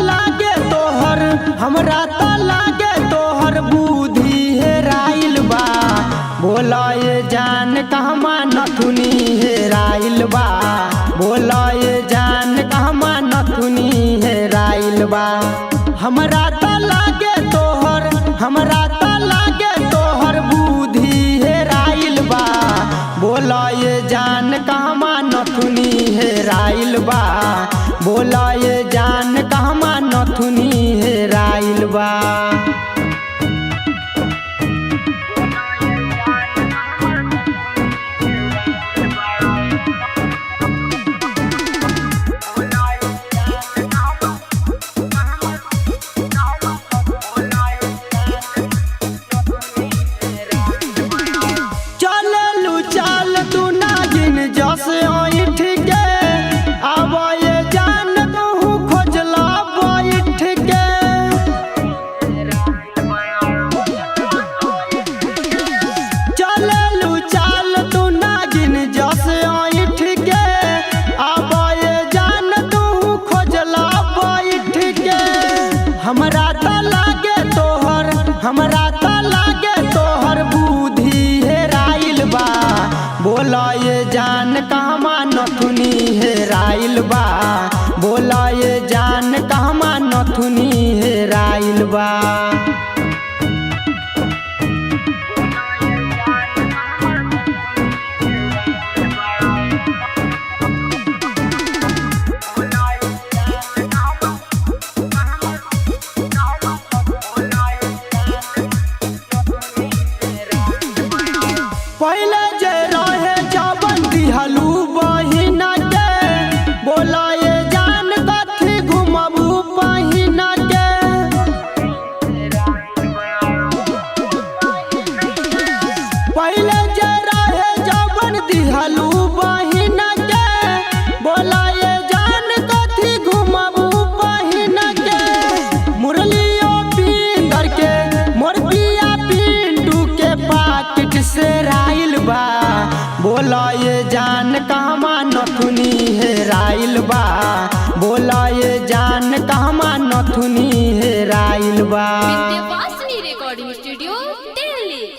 लागे तोहर हमरा त लागे तोहर बुद्धि हेराइल बा। बोला ये जान कहमा नथुनी हेराइल बा। बोला ये जान कहमा नथुनी हेराइल बा। हमरा त लागे तोहर हमरा त लागे तोहर बुद्धि हेराइल बा। बोला ये जान कहमा नथुनी हेराइल बा। बोला ये जान कहमा नथुनी हेराइल बा। हमरा त लागे तोहर हमरा त लागे तोहर बुद्धि हेराइल बा। बोला ये जान कहमा नथुनी हेराइल बा। बोला ये जान कहमा नथुनी हेराइल बा। पहले जे रहे जवन दिहलू बहिना के। बोला ये जान कथी घुमबू बहिना के। पहले जे रहे जवन दिहलू बहिना के। बोला ये जान कथी घुमबू बहिना के। मुरलियो पिंदर के मोर पिया पिंटू के पाकिट से राइल बा। बोला ये जान कहमा नथुनी हेराइल बा। बोला ये जान कहमा नथुनी हेराइल बा। विद्यावासिनी रिकॉर्डिंग स्टूडियो दिल्ली।